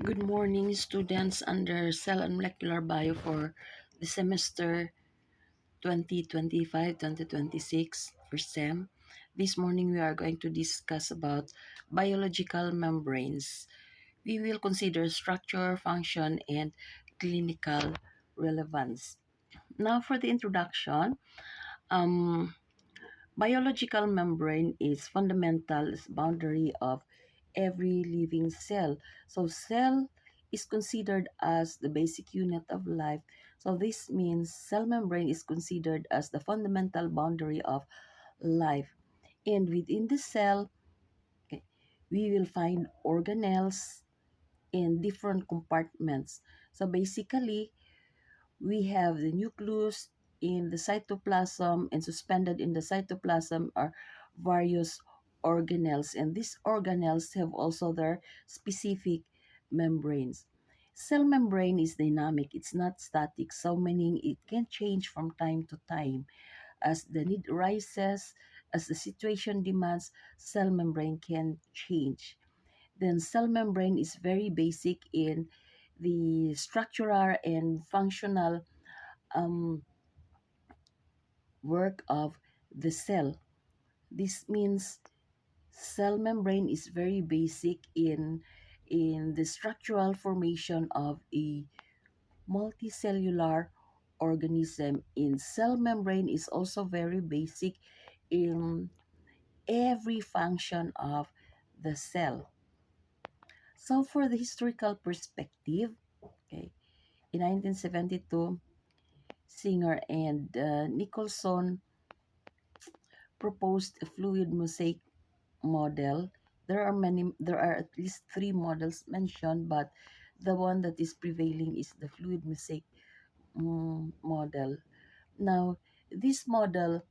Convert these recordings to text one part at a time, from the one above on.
Good morning, students under Cell and Molecular Bio for the semester 2025-2026 for SEM. This morning we are going to discuss about biological membranes. We will consider structure, function, and clinical relevance. Now for the introduction, um, biological membrane is fundamental boundary of every living cell. So cell is considered as the basic unit of life. So this means cell membrane is considered as the fundamental boundary of life. And within the cell, okay, we will find organelles in different compartments. So basically, we have the nucleus in the cytoplasm, and suspended in the cytoplasm are various organelles, and these organelles have also their specific membranes. Cell membrane is dynamic, it's not static, so meaning it can change from time to time. As the need rises, as the situation demands, cell membrane can change. Then cell membrane is very basic in the structural and functional um, work of the cell. This means cell membrane is very basic in the structural formation of a multicellular organism. In cell membrane is also very basic in every function of the cell. So for the historical perspective, okay, in 1972, Singer and Nicholson proposed a fluid mosaic model. There are at least three models mentioned, but the one that is prevailing is the fluid mosaic model. Now, this model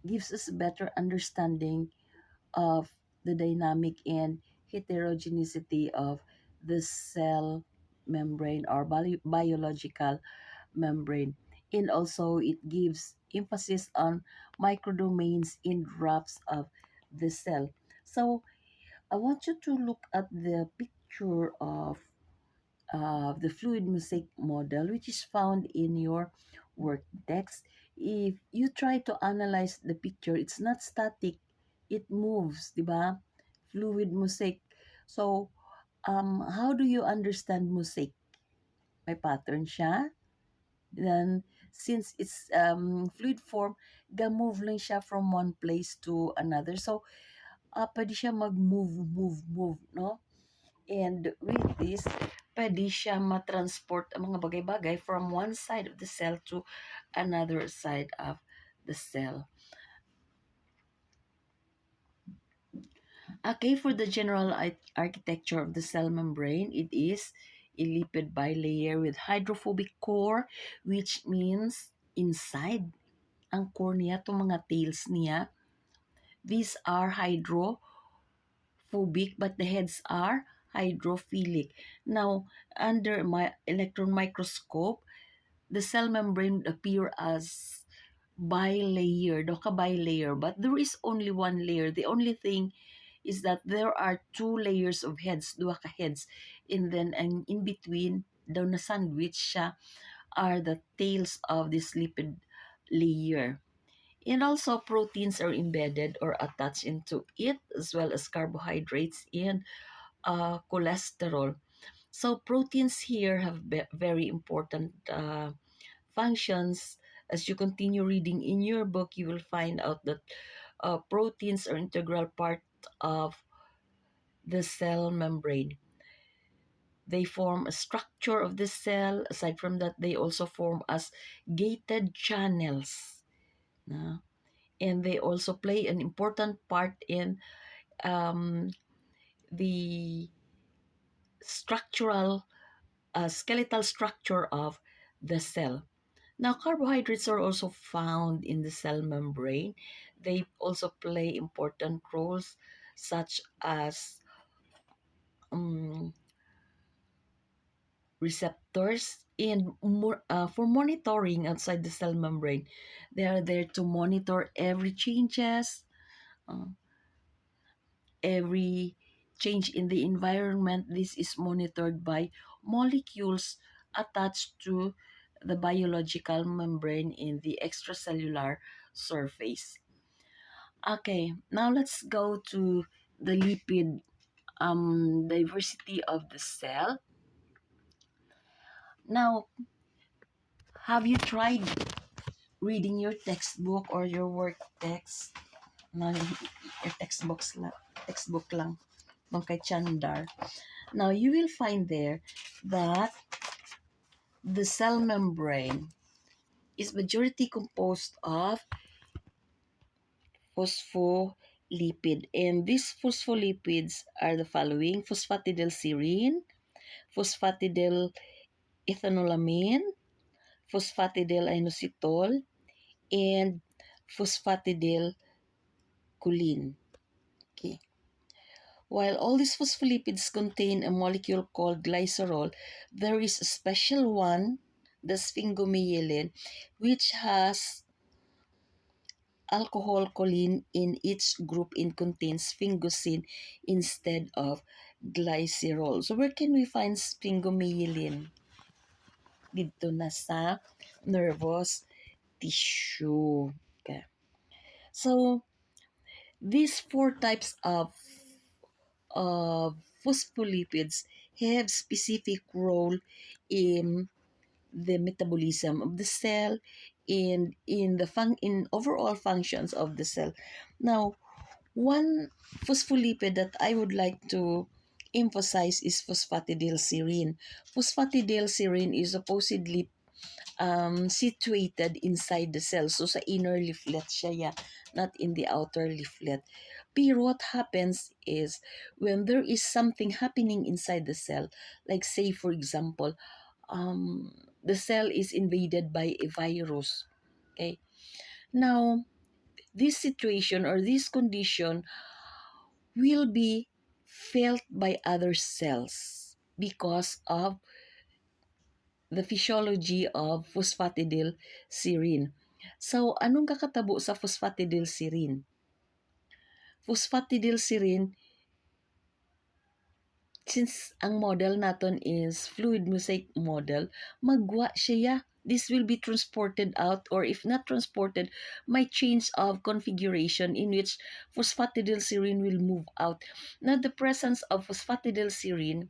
gives us a better understanding of the dynamic and heterogeneity of the cell membrane or biological membrane. And also it gives emphasis on microdomains in drafts of the cell. So I want you to look at the picture of the fluid mosaic model, which is found in your work text. If you try to analyze the picture, it's not static, it moves, di ba? Fluid mosaic. So, how do you understand mosaic? May pattern siya. Then, since it's fluid form, ga-move lang siya from one place to another. So, pwede siya move, no? And with this, pwede siya matransport ang mga bagay-bagay from one side of the cell to another side of the cell. Okay, for the general architecture of the cell membrane, it is a lipid bilayer with hydrophobic core, which means inside ang core niya, itong mga tails niya, these are hydrophobic, but the heads are hydrophilic. Now, under my electron microscope, the cell membrane appear as bilayer, bilayer, but there is only one layer. The only thing is that there are two layers of heads, duha ka heads, and then and in between, daw na sandwich siya, are the tails of this lipid layer. And also proteins are embedded or attached into it, as well as carbohydrates and cholesterol. So proteins here have very important functions. As you continue reading in your book, you will find out that proteins are integral part of the cell membrane. They form a structure of the cell. Aside from that, they also form as gated channels. And they also play an important part in the structural, skeletal structure of the cell. Now, carbohydrates are also found in the cell membrane. They also play important roles, such as receptors and for monitoring outside the cell membrane. They are there to monitor every change in the environment, this is monitored by molecules attached to the biological membrane in the extracellular surface. Okay, now let's go to the lipid diversity of the cell. Now, have you tried reading your textbook or your work text? Na your textbook lang nung kay Chandar. Now, you will find there that the cell membrane is majority composed of phospholipid. And these phospholipids are the following: phosphatidylserine, phosphatidyl ethanolamine, phosphatidyl inositol, and phosphatidyl choline. Okay. While all these phospholipids contain a molecule called glycerol, there is a special one, the sphingomyelin, which has alcohol choline in each group and contains sphingosine instead of glycerol. So where can we find sphingomyelin? Dito na sa nervous tissue. Okay. So these four types of phospholipids have specific role in the metabolism of the cell and in the in overall functions of the cell. Now, one phospholipid that I would like to emphasize is phosphatidylserine. Phosphatidylserine is supposedly situated inside the cell. So, sa inner leaflet siya, yeah, not in the outer leaflet. Pero what happens is when there is something happening inside the cell, like say for example, the cell is invaded by a virus. Okay. Now, this situation or this condition will be felt by other cells because of the physiology of phosphatidylserine. So, anong kakatabo sa phosphatidylserine? Phosphatidylserine, since ang model naton is fluid mosaic model, magwa siya. This will be transported out, or if not transported, may change of configuration in which phosphatidylserine will move out. Now, the presence of phosphatidylserine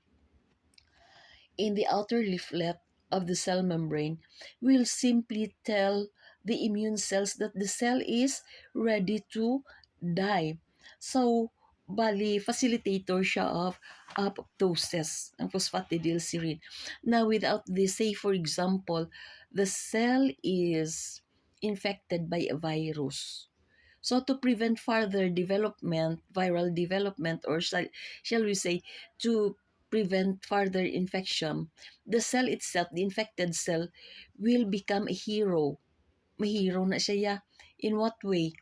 in the outer leaflet of the cell membrane will simply tell the immune cells that the cell is ready to die. So, bali, facilitator siya of apoptosis, ang phosphatidylserine. Now, without this, say for example, the cell is infected by a virus. So, to prevent further development, viral development, or shall we say, to prevent further infection, the cell itself, the infected cell, will become a hero. Mahiro na siya ya. In what way?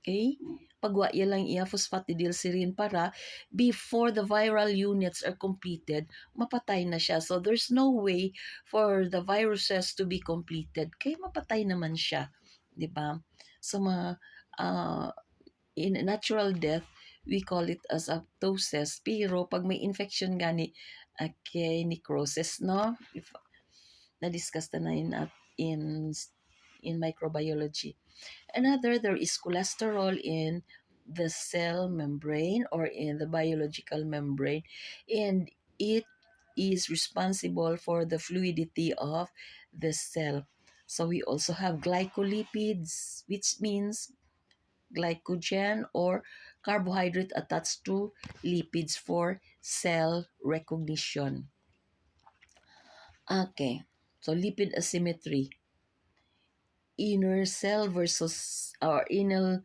Okay? Pagwa lang iya phosphatidylserine para before the viral units are completed, mapatay na siya. So there's no way for the viruses to be completed. Kaya mapatay naman siya. 'Di ba? So in natural death, we call it as apoptosis. Pero pag may infection gani, okay, necrosis, no? If na-discuss na in microbiology. Another, there is cholesterol in the cell membrane or in the biological membrane, and it is responsible for the fluidity of the cell. So we also have glycolipids, which means glycogen or carbohydrate attached to lipids for cell recognition. Okay, so lipid asymmetry. Inner cell versus or inner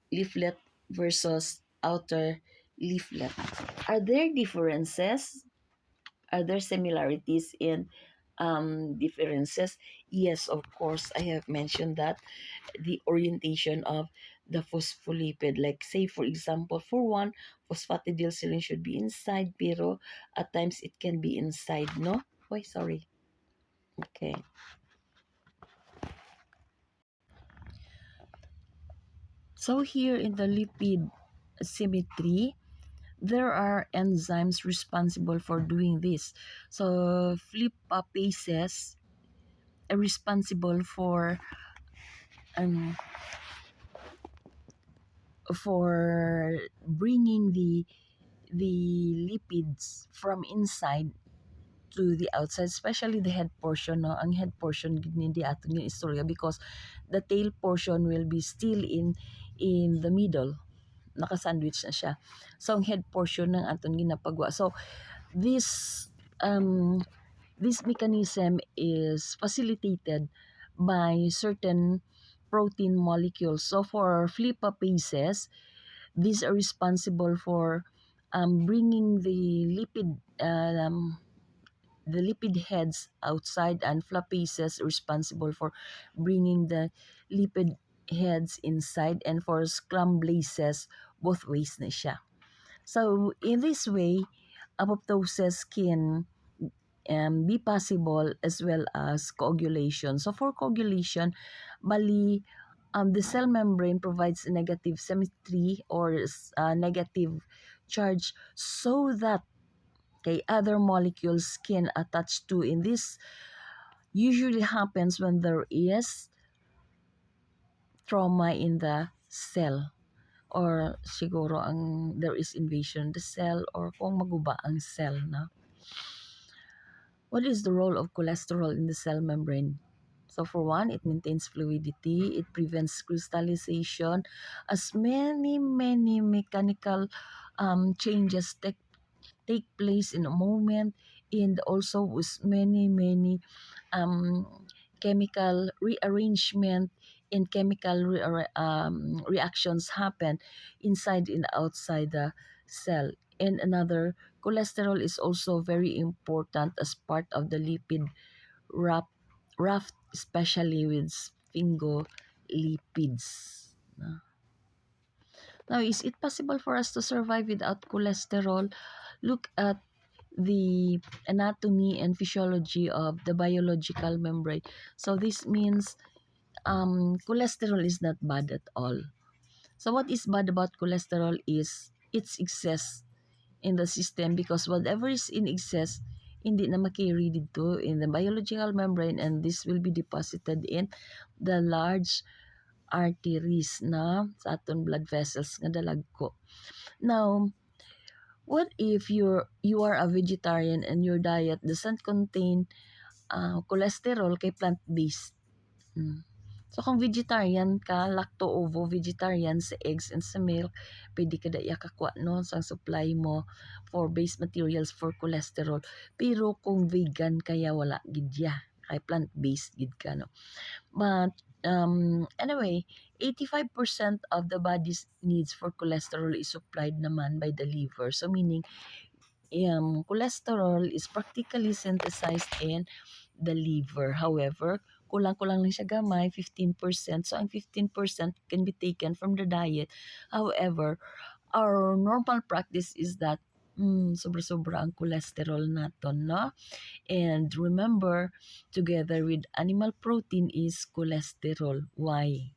leaflet versus outer leaflet. Are there differences? Are there similarities in differences? Yes, of course. I have mentioned that the orientation of the phospholipid. Like say for example, for one, phosphatidylserine should be inside, pero at times it can be inside, no? Oh, sorry. Okay. So here in the lipid symmetry, there are enzymes responsible for doing this. So flipapases are responsible um, for bringing the lipids from inside to the outside, especially the head portion. No, ang head portion gid ni di aton yung istorya because the tail portion will be still in the middle, naka-sandwich na siya. So ang head portion ng aton ginapagwa. So this um this mechanism is facilitated by certain protein molecules. So for flipapases, these are responsible for bringing the lipid heads outside, and flapases responsible for bringing the lipid heads inside, and for scramblases both ways na siya. So in this way, apoptosis can be possible as well as coagulation. So for coagulation, bali the cell membrane provides a negative symmetry or negative charge so that other molecules can attach to. In this usually happens when there is trauma in the cell, or siguro there is invasion in the cell, or kung maguba ang cell na. What is the role of cholesterol in the cell membrane? So for one, it maintains fluidity, it prevents crystallization, as many mechanical changes take place in a moment, and also with many um, chemical rearrangement and chemical reactions happen inside and outside the cell. And another, cholesterol is also very important as part of the lipid raft, especially with sphingolipids. Now, is it possible for us to survive without cholesterol? Look at the anatomy and physiology of the biological membrane. So this means cholesterol is not bad at all. So what is bad about cholesterol is its excess in the system, because whatever is in excess, hindi na makarry dito in the biological membrane, and this will be deposited in the large arteries na sa aton blood vessels nga dalagko. Now, what if you are a vegetarian and your diet doesn't contain cholesterol kay plant-based? So kung vegetarian ka, lacto-ovo vegetarian, sa eggs and sa milk, pwede ka daya kakwa no sa supply mo for base materials for cholesterol. Pero kung vegan kaya wala gid ya, kay plant-based gid ka no. But anyway, 85% of the body's needs for cholesterol is supplied naman by the liver. So meaning cholesterol is practically synthesized in the liver. However, kulang-kulang lang siya gamay, 15%. So, ang 15% can be taken from the diet. However, our normal practice is that sobra-sobra ang cholesterol naton, no? And remember, together with animal protein is cholesterol. Why?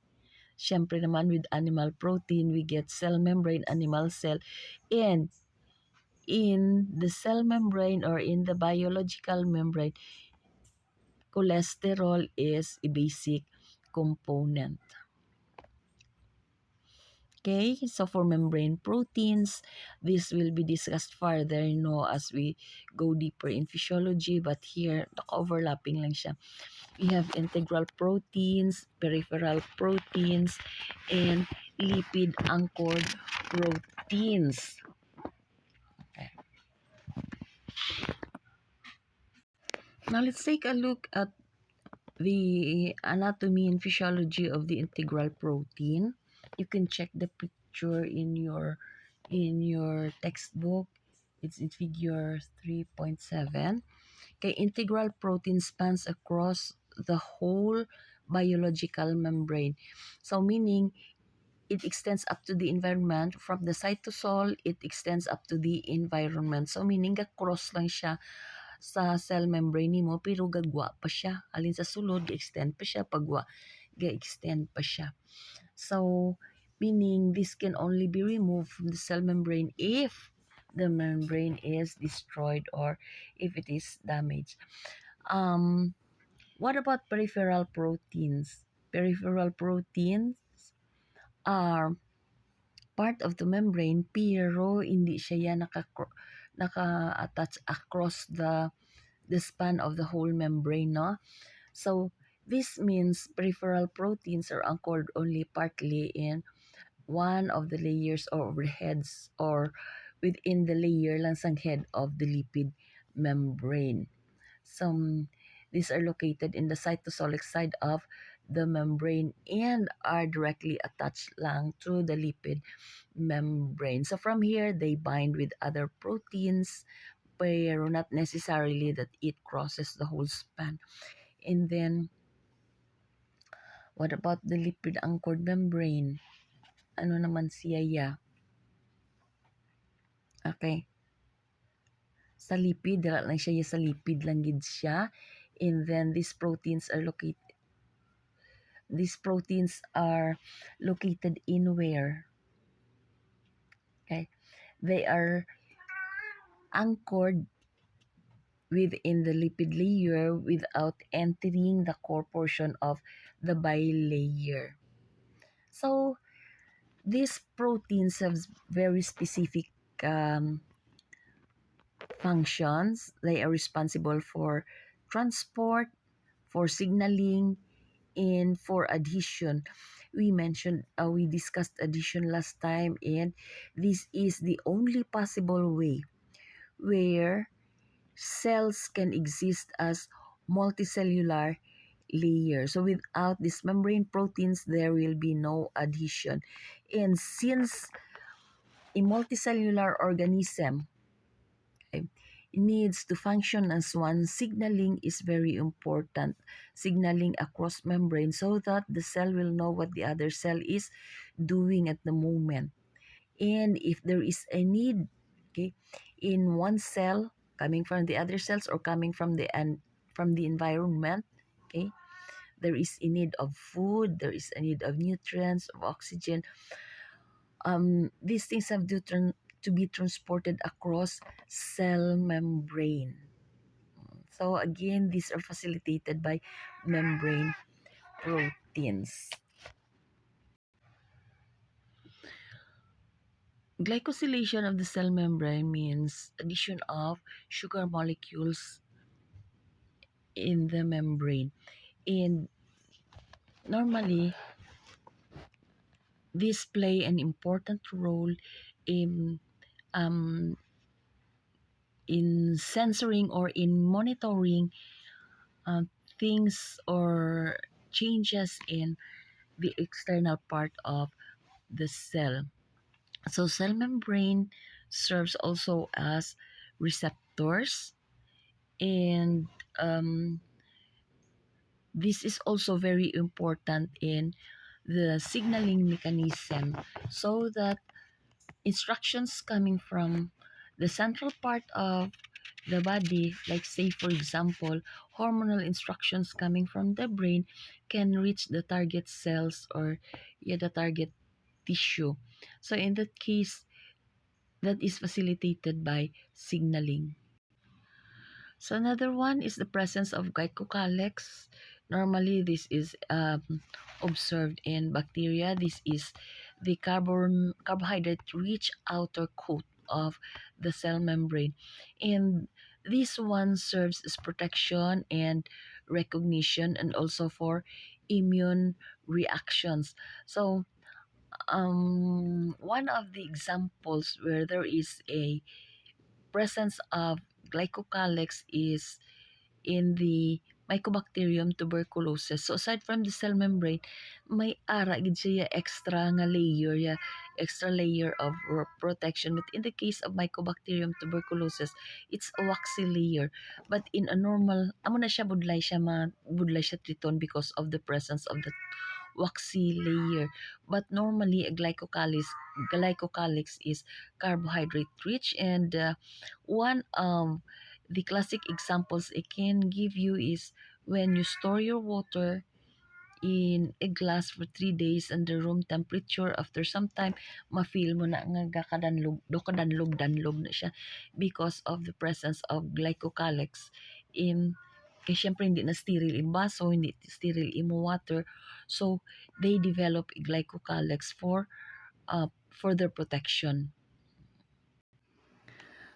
Siyempre naman with animal protein, we get cell membrane, animal cell, and in the cell membrane or in the biological membrane, cholesterol is a basic component. Okay, so for membrane proteins, this will be discussed further, as we go deeper in physiology, but here, overlapping lang siya. We have integral proteins, peripheral proteins, and lipid-anchored proteins. Okay. Now, let's take a look at the anatomy and physiology of the integral protein. You can check the picture in your textbook. It's in figure 3.7. Okay, integral protein spans across the whole biological membrane. So meaning it extends up to the environment. From the cytosol, it extends up to the environment. So meaning ga-cross lang siya sa cell membrane mo, pero gagwa pa siya. Alin sa sulod, ga-extend pa siya. Pagwa, ga-extend pa siya. So, meaning this can only be removed from the cell membrane if the membrane is destroyed or if it is damaged. Um, what about peripheral proteins? Peripheral proteins are part of the membrane pero hindi siya yan naka-attach across the span of the whole membrane, no? So this means peripheral proteins are anchored only partly in one of the layers or overheads or within the layer lang sang head of the lipid membrane. Some these are located in the cytosolic side of the membrane and are directly attached lang to the lipid membrane. So from here, they bind with other proteins, pero not necessarily that it crosses the whole span. And then, what about the lipid anchored membrane? Ano naman siya ya? Okay. Sa lipid, dira lang siya sa lipid lang gid siya. And then these proteins are located in where? Okay. They are anchored within the lipid layer without entering the core portion of the bilayer. So, these proteins have very specific um, functions. They are responsible for transport, for signaling, and for adhesion. We discussed adhesion last time, and this is the only possible way where cells can exist as multicellular layer. So without these membrane proteins, there will be no adhesion. And since a multicellular organism okay, needs to function as one, signaling is very important. Signaling across membrane so that the cell will know what the other cell is doing at the moment. And if there is a need, okay, in one cell coming from the other cells or coming from the environment, okay, there is a need of food, there is a need of nutrients, of oxygen. These things have to be transported across cell membrane. So again, these are facilitated by membrane proteins. Glycosylation of the cell membrane means addition of sugar molecules in the membrane. And normally, these play an important role in um, in censoring or in monitoring uh, things or changes in the external part of the cell. So cell membrane serves also as receptors, and this is also very important in the signaling mechanism so that instructions coming from the central part of the body, like say for example, hormonal instructions coming from the brain can reach the target cells or the target tissue. So in that case, that is facilitated by signaling. So another one is the presence of glycocalyx. Normally, this is observed in bacteria. This is the carbohydrate-rich outer coat of the cell membrane. And this one serves as protection and recognition and also for immune reactions. So one of the examples where there is a presence of glycocalyx is in the Mycobacterium tuberculosis. So aside from the cell membrane, may ara gid siya extra layer of protection. But in the case of Mycobacterium tuberculosis, it's a waxy layer. But in a normal, amo na siya budlay siya triton because of the presence of the waxy layer. But normally, a glycocalyx is carbohydrate rich, and one of the classic examples I can give you is when you store your water in a glass for 3 days under room temperature. After some time, ma-feel mo na nga kadanlog na siya because of the presence of glycocalyx in kaya syempre hindi na sterile yung baso, hindi sterile yung water. So, they develop a glycocalyx for further protection.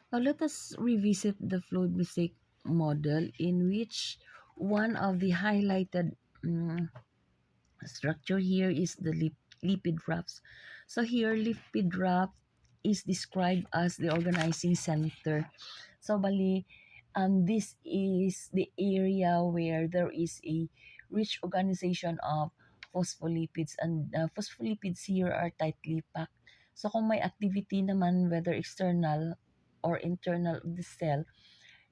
Now, let us revisit the fluid mosaic model in which one of the highlighted structure here is the lipid rafts. So here, lipid raft is described as the organizing center. So bali, this is the area where there is a rich organization of phospholipids, and phospholipids here are tightly packed. So kung may activity naman, whether external or internal of the cell,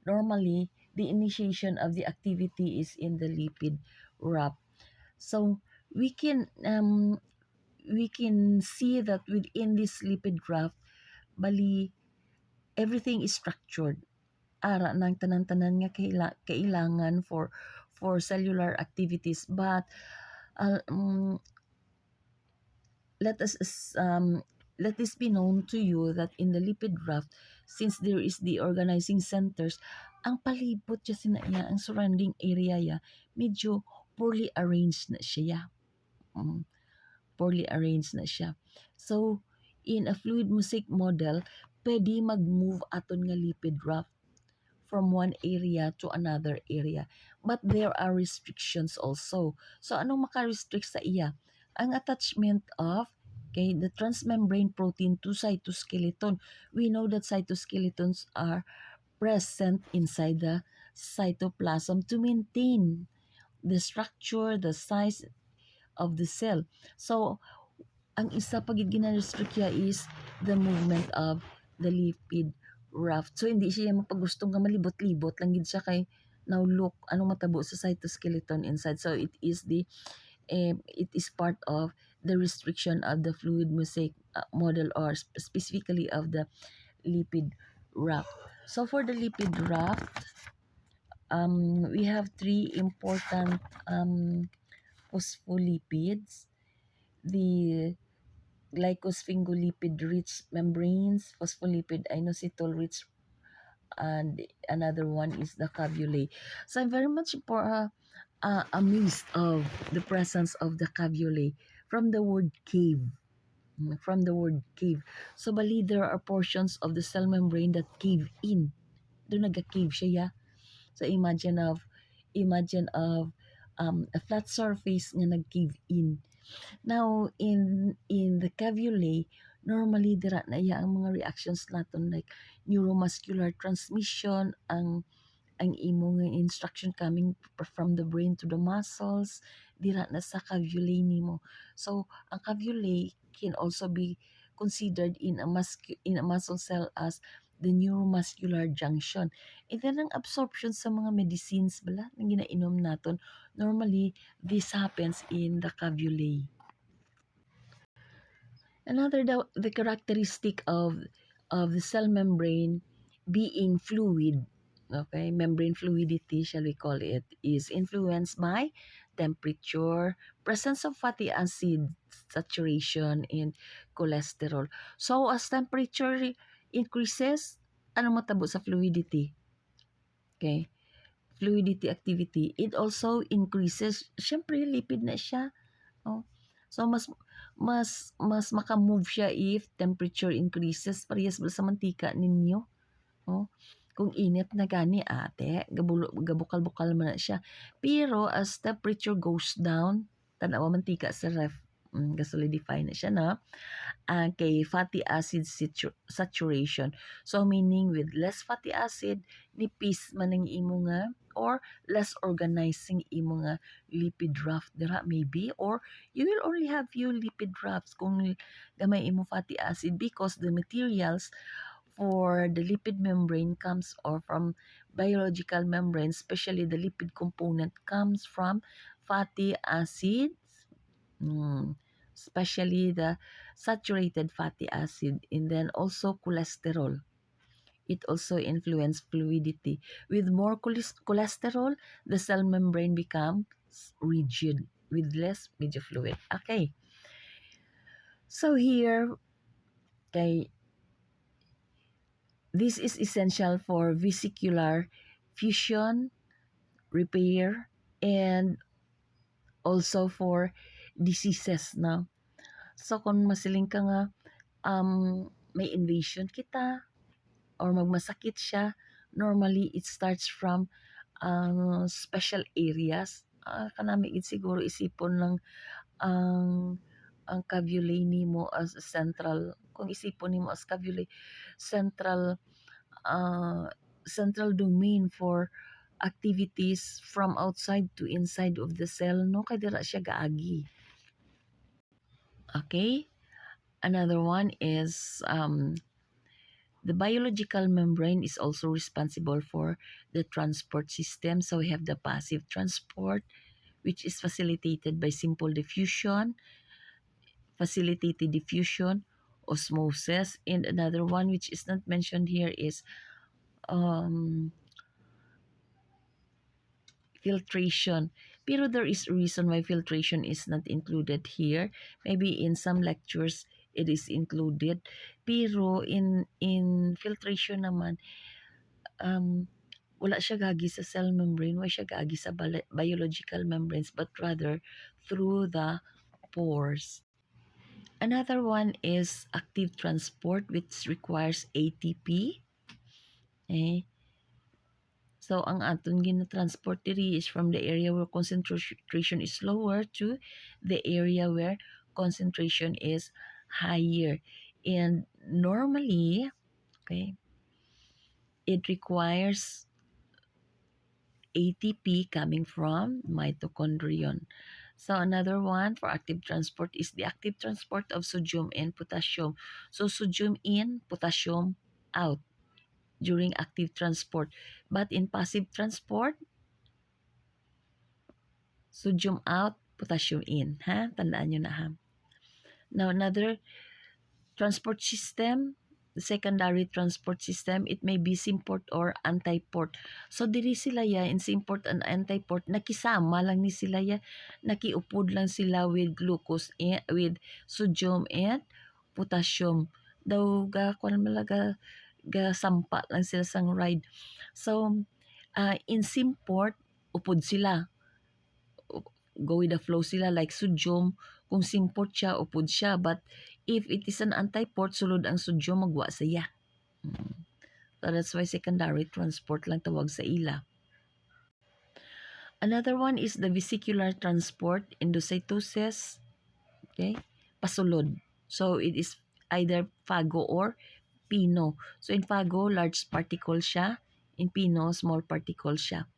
normally the initiation of the activity is in the lipid raft. So we can see that within this lipid graph, bali everything is structured. Ara ng tanan-tanan nga kailangan for cellular activities, but let us let this be known to you that in the lipid graph, since there is the organizing centers, ang palibot siya sinaya, ang surrounding area ya, medyo poorly arranged na siya. Poorly arranged na siya. So, in a fluid mosaic model, pwede mag-move aton nga lipid raft from one area to another area. But there are restrictions also. So, anong maka-restrict sa iya? Ang attachment of the transmembrane protein to cytoskeleton. We know that cytoskeletons are present inside the cytoplasm to maintain the structure, the size of the cell. So, ang isa pag gina-restrict is the movement of the lipid raft. So, hindi siya mapagustong nga malibot-libot lang gid siya kay now look anong matabo sa cytoskeleton inside. So, it is part of the restriction of the fluid mosaic model, or specifically of the lipid raft. So, for the lipid raft, we have three important phospholipids. The glycosphingolipid-rich membranes, phospholipid inositol-rich, and another one is the cavulae. So I'm very much amazed of the presence of the cavulae from the word cave. From the word cave. So bali, there are portions of the cell membrane that cave in. Doon nag-cave siya, ya. So imagine of a flat surface nga nag-cave in. Now, in the cavulae, normally dira na iya ang mga reactions naton like neuromuscular transmission, ang imong instruction coming from the brain to the muscles, dira na sa cavulae nimo. So, ang cavulae can also be considered in a muscle cell as the neuromuscular junction. And then ang absorption sa mga medicines bala nang ginainom naton, normally this happens in the cavulae. Another the characteristic of the cell membrane being fluid, okay, membrane fluidity shall we call it, is influenced by temperature, presence of fatty acid, saturation, and cholesterol. So as temperature increases, ano matabo sa fluidity? Okay, fluidity activity, it also increases. Syempre lipid na siya. Oh. So mas maka-move siya if temperature increases. Parehas ba sa mantika ninyo? Oh. Kung init na gani ate, gabukal-bukal man na siya. Pero as temperature goes down, tanawa mantika sa ref, gasolidify na siya na. Kay fatty acid saturation. So meaning with less fatty acid, nipis man ang imo nga, or less organizing imo nga lipid raft dira maybe, or you will only have few lipid rafts kung gamay imo fatty acid, because the materials for the lipid membrane comes or from biological membrane, especially the lipid component comes from fatty acids, especially the saturated fatty acid, and then also cholesterol. It also influences fluidity. With more cholesterol, the cell membrane becomes rigid. with less medyo fluid. Okay. So here, okay, this is essential for vesicular fusion, repair, and also for diseases na. So kung masiling ka nga may invasion kita or magmasakit siya, normally it starts from special areas. Kanami it siguro isipon lang ang cavuli mo as a central, kung isipon nimo as cavuli, central uh, central domain for activities from outside to inside of the cell, no, kay dira siya gaagi. Okay, another one is the biological membrane is also responsible for the transport system. So we have the passive transport, which is facilitated by simple diffusion, facilitated diffusion, osmosis, and another one which is not mentioned here is um, filtration. Pero there is a reason why filtration is not included here. Maybe in some lectures it is included. Pero in filtration naman, wala siya gagi sa cell membrane, wala siya gagi sa biological membranes, but rather through the pores. Another one is active transport, which requires ATP. Eh, so, ang aton gina-transport diri is from the area where concentration is lower to the area where concentration is higher. And normally, okay, it requires ATP coming from mitochondrion. So another one for active transport is the active transport of sodium and potassium. So sodium in, potassium out during active transport. But in passive transport, sodium out, potassium in. Ha? Tandaan nyo na ha. Now, another transport system, the secondary transport system, it may be symport or antiport. So, diri sila ya, in symport and antiport, nakisama lang ni sila ya, nakiupod lang sila with glucose, with sodium and potassium. Daw, kung malaga, sampa lang sila sang ride. So, in symport, upod sila, go with the flow sila like sodium, kung simport siya upod siya, but if it is an antiport, sulod ang sodium, magwa siya. So that's why secondary transport lang tawag sa ila. Another one is the vesicular transport, endocytosis, okay, pasulod. So it is either phago or pino. So in phago, large particle siya, in pino, small particle siya.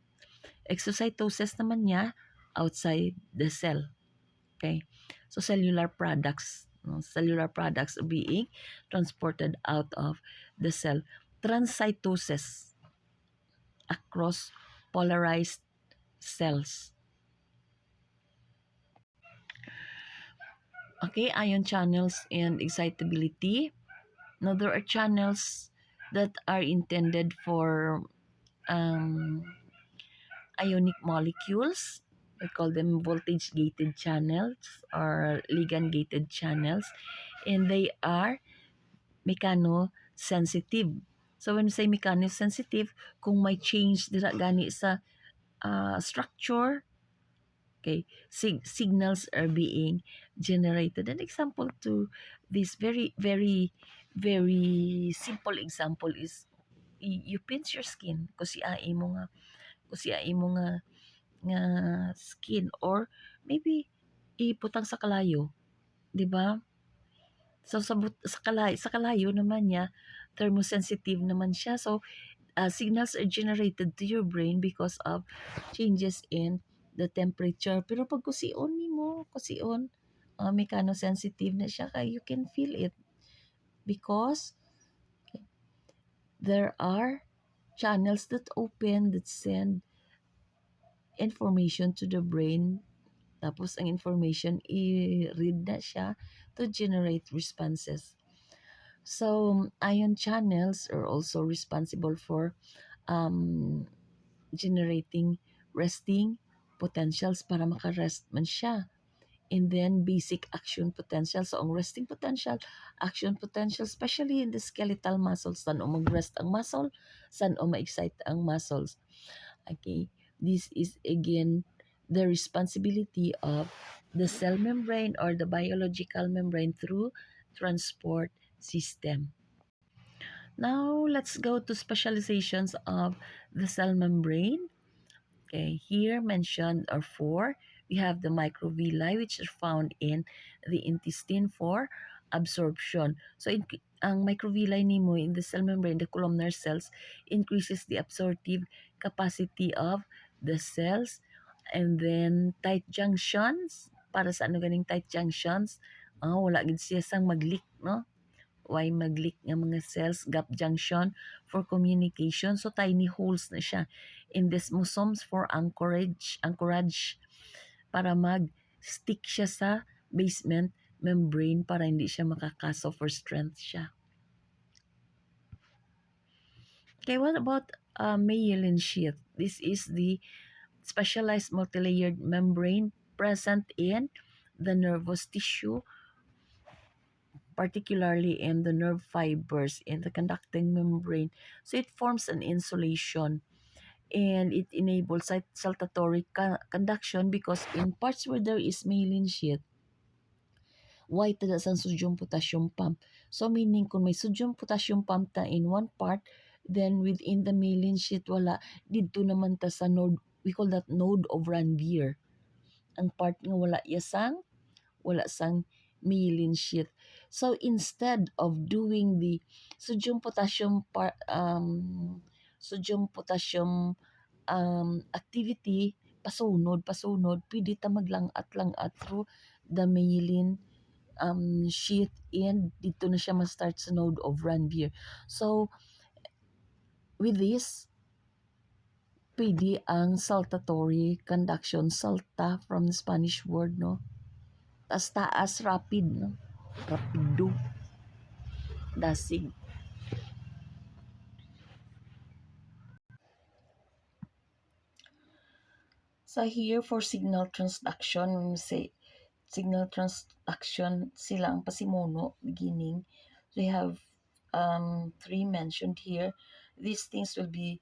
Exocytosis naman niya, outside the cell. Okay, so cellular products, cellular products being transported out of the cell. Transcytosis, across polarized cells. Okay, ion channels and excitability. Now there are channels that are intended for ionic molecules. We call them voltage gated channels or ligand gated channels, and they are mechanosensitive. So when we say mechanosensitive, kung may change dira gani sa structure, okay, signals are being generated. An example to this very simple example is you pinch your skin kasi mo nga skin, or maybe iputang sa kalayo, di ba? So sa kalayo naman niya, thermosensitive naman siya. So signals are generated to your brain because of changes in the temperature. Pero pag kusion, mechanosensitive na siya, kaya you can feel it because there are channels that open that send information to the brain. Tapos ang information, i-read na siya to generate responses. So, ion channels are also responsible for generating resting potentials para makarest man siya. And then basic action potential. So ang resting potential, action potential, especially in the skeletal muscles, saan o mag-rest ang muscle, saan o ma-excite ang muscles. Okay, this is again the responsibility of the cell membrane or the biological membrane through transport system. Now let's go to specializations of the cell membrane. Okay, here mentioned are four. We have the microvilli, which are found in the intestine for absorption. So, ang microvilli nimo in the cell membrane, the columnar cells, increases the absorptive capacity of the cells. And then, tight junctions. Para sa ano ganing tight junctions? Wala gid siya sang mag-leak, no? Why mag-leak nga mga cells, gap junction for communication. So, tiny holes na siya in desmosomes for anchorage para mag-stick siya sa basement membrane para hindi siya makakaso for strength siya. Okay, what about myelin sheath? This is the specialized multilayered membrane present in the nervous tissue, particularly in the nerve fibers in the conducting membrane. So it forms an insulation and it enables saltatory conduction because in parts where there is myelin sheath, white na sa sodium potassium pump. So meaning kung may sodium potassium pump ta in one part, then within the myelin sheath wala, dito naman ta sa node, we call that node of Ranvier. Ang part nga wala sang myelin sheath. So instead of doing the sodium potassium activity pasunod, pwede ta maglangat-langat through the myelin sheath and dito na siya ma-start sa node of Ranvier. So with this, pwede ang saltatory conduction, salta from the Spanish word, no? Taas, rapid, no? Rapido, dasig. So here for signal transduction, when we say signal transduction, sila ang pasimuno, beginning. We have three mentioned here. These things will be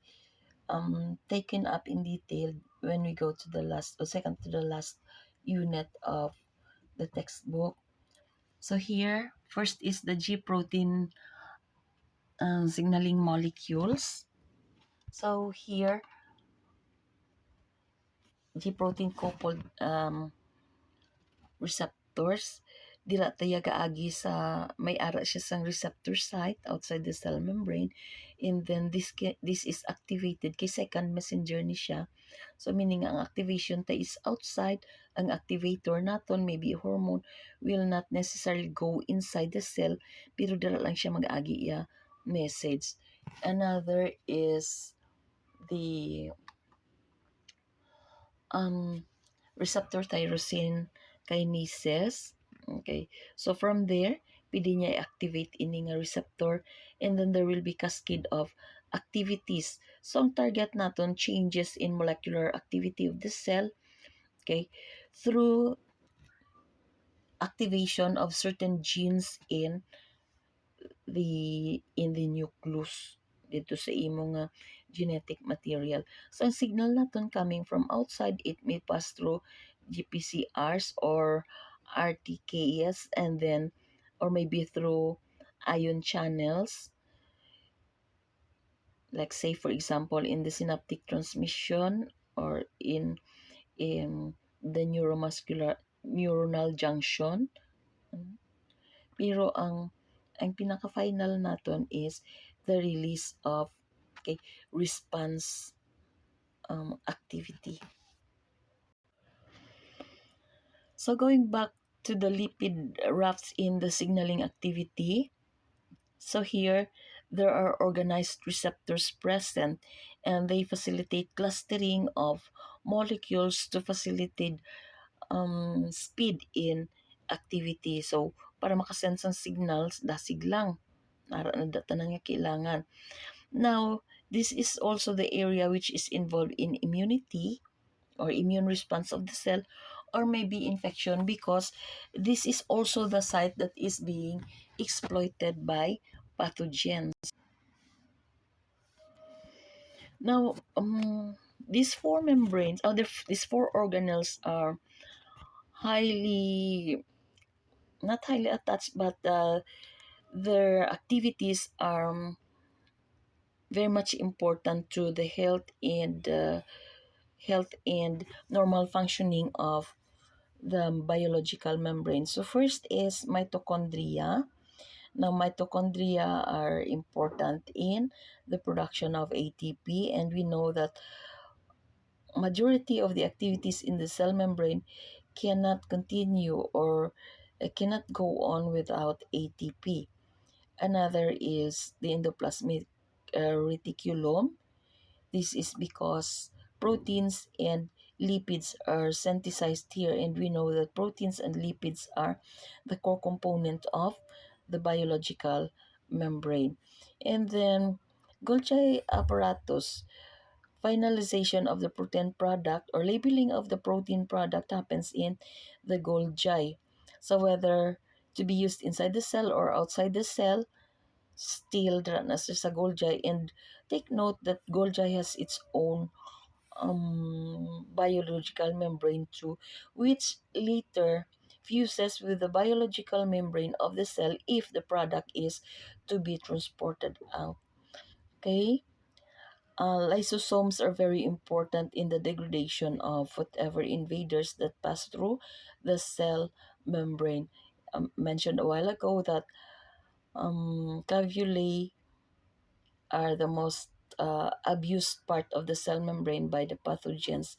taken up in detail when we go to the last or second to the last unit of the textbook. So here, first is the G protein signaling molecules. So here, G protein coupled receptors. Dila tayo gaagi sa may ara siya sang receptor site outside the cell membrane, and then this is activated kay second messenger ni siya. So meaning ang activation ta is outside, ang activator naton maybe hormone will not necessarily go inside the cell pero dala lang siya mag-agi ya message. Another is the receptor tyrosine kinases. Okay, so from there, pwede niya i-activate ini nga receptor, and then there will be cascade of activities. So ang target naton changes in molecular activity of the cell, okay, through activation of certain genes in the nucleus dito sa imong genetic material. So ang signal naton coming from outside, it may pass through GPCRs or RTKS, and then or maybe through ion channels, like say for example in the synaptic transmission or in the neuronal junction. Pero ang pinaka-final naton is the release of response activity. So going back to the lipid rafts in the signaling activity, so here there are organized receptors present and they facilitate clustering of molecules to facilitate speed in activity. So para makasense ang signals, dasig lang. Nara na data na nga kailangan. Now, this is also the area which is involved in immunity. or immune response of the cell, or maybe infection, because this is also the site that is being exploited by pathogens. Now, these four membranes, these four organelles are highly, not highly attached, but their activities are very much important to the health and normal functioning of the biological membrane. So first is mitochondria. Now, mitochondria are important in the production of ATP, and we know that majority of the activities in the cell membrane cannot continue or cannot go on without ATP. Another is the endoplasmic reticulum. This is because proteins and lipids are synthesized here, and we know that proteins and lipids are the core component of the biological membrane. And then Golgi apparatus, finalization of the protein product or labeling of the protein product happens in the Golgi. So whether to be used inside the cell or outside the cell, still nasa sa Golgi. And take note that Golgi has its own biological membrane too, which later fuses with the biological membrane of the cell if the product is to be transported out. Okay? Lysosomes are very important in the degradation of whatever invaders that pass through the cell membrane. Mentioned a while ago that clavulae are the most abused part of the cell membrane by the pathogens.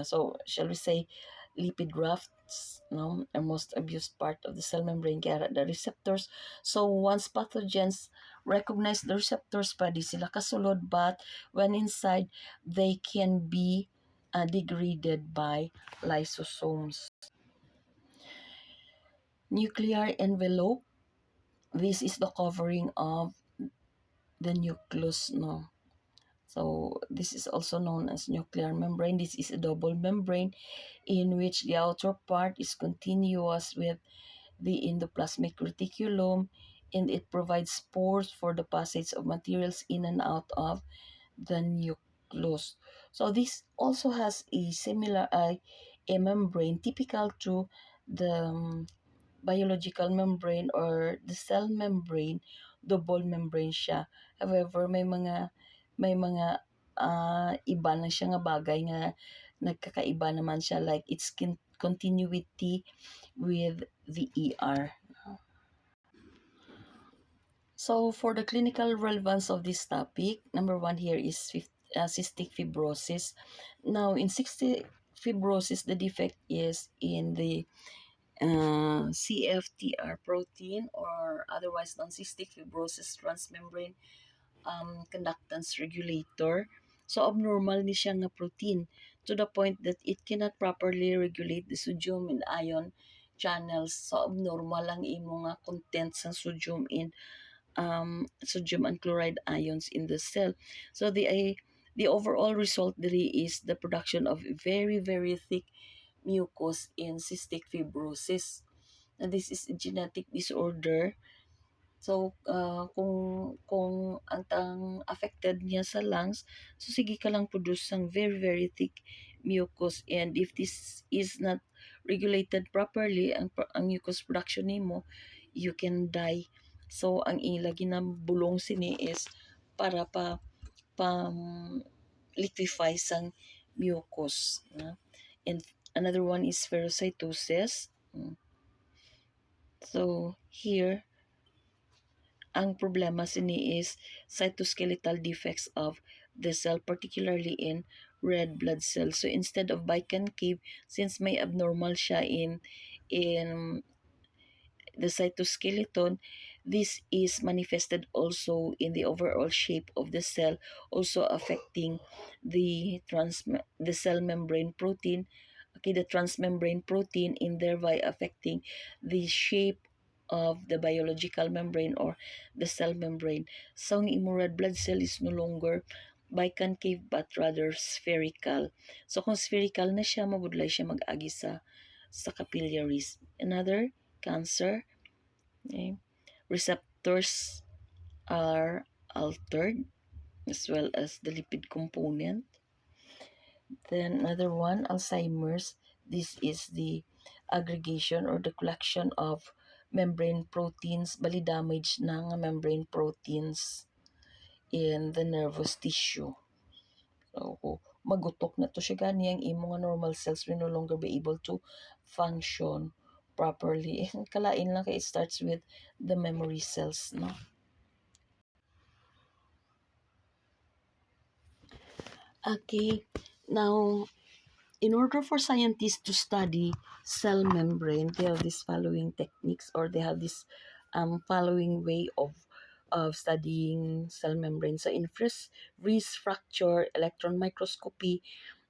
So, shall we say, lipid rafts, no, are most abused part of the cell membrane, kaya the receptors. So, once pathogens recognize the receptors, pwede sila kasulod, but when inside, they can be degraded by lysosomes. Nuclear envelope. This is the covering of the nucleus, no. So this is also known as nuclear membrane. This is a double membrane in which the outer part is continuous with the endoplasmic reticulum, and it provides pores for the passage of materials in and out of the nucleus. So this also has a similar a membrane typical to the biological membrane or the cell membrane, double membrane siya. However, may mga iba na siya nga bagay nga nagkakaiba naman siya, like its continuity with the ER. So for the clinical relevance of this topic, number one here is cystic fibrosis. Now in cystic fibrosis, the defect is in the CFTR protein, or otherwise known cystic fibrosis transmembrane conductance regulator. So abnormal ni siya nga protein to the point that it cannot properly regulate the sodium and ion channels. So abnormal ang imo nga content sa sodium and chloride ions in the cell. So the overall result diri is the production of very very thick mucus in cystic fibrosis. And this is a genetic disorder. So, kung ang affected niya sa lungs, so sige ka lang produce ng very, very thick mucus. And if this is not regulated properly, ang mucus production nimo, you can die. So, ang ilagi na bulong sini is para pa liquefy sang mucus. And another one is phagocytosis. So, here, ang problema sini is cytoskeletal defects of the cell, particularly in red blood cells. So instead of biconcave, since may abnormal siya in the cytoskeleton, this is manifested also in the overall shape of the cell, also affecting the cell membrane protein, okay, the transmembrane protein, in thereby affecting the shape of the biological membrane or the cell membrane. So ang imo red blood cell is no longer biconcave but rather spherical. So kung spherical na siya, mabudlay siya mag-agi sa capillaries. Another, cancer, okay, receptors are altered as well as the lipid component. Then another one, Alzheimer's. This is the aggregation or the collection of membrane proteins, bali damage ng membrane proteins in the nervous tissue. So, magutok na to siya gani ang imo nga normal cells will no longer be able to function properly. Kalain lang kay it starts with the memory cells, no? Okay, now in order for scientists to study cell membrane, they have this following techniques or they have this following way of studying cell membrane. So in freeze fracture, electron microscopy,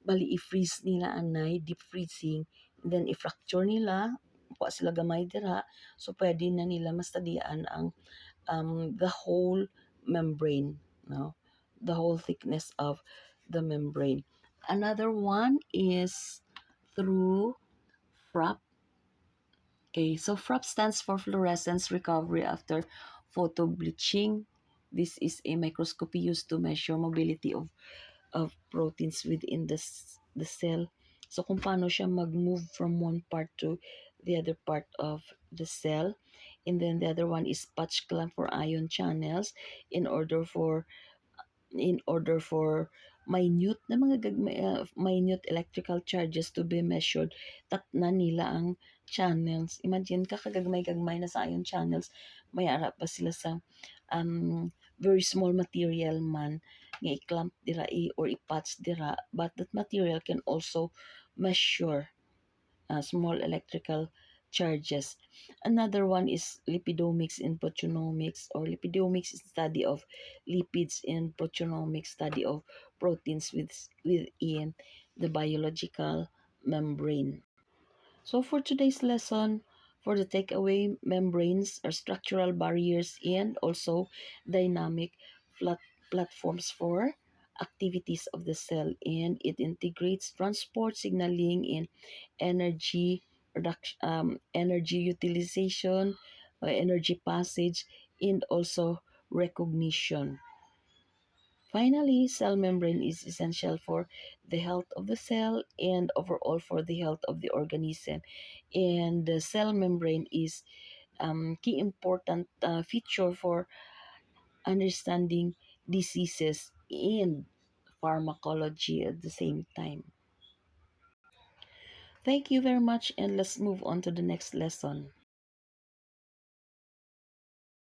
bali i-freeze nila anay, deep freezing, then i-fracture nila, kuha sila gamay dira, so pwede na nila mastadian ang the whole membrane, no? The whole thickness of the membrane. Another one is through FRAP. Okay, so FRAP stands for fluorescence recovery after photobleaching. This is a microscopy used to measure mobility of proteins within the cell. So kung paano siya mag-move from one part to the other part of the cell. And then the other one is patch clamp for ion channels in order for minute na mga minute electrical charges to be measured, takna nila ang channels. Imagine ka kagagmay-gagmay na sa ion channels, may ara pa sila sa very small material man nga i-clamp dira or i-patch dira, but that material can also measure small electrical charges. Another one is lipidomics and proteomics, or lipidomics is study of lipids and proteomics study of proteins within the biological membrane. So for today's lesson, for the takeaway, membranes are structural barriers and also dynamic platforms for activities of the cell, and it integrates transport, signaling, and energy reduction, energy utilization, energy passage, and also recognition. Finally, cell membrane is essential for the health of the cell and overall for the health of the organism. And the cell membrane is key important feature for understanding diseases and pharmacology at the same time. Thank you very much, and let's move on to the next lesson.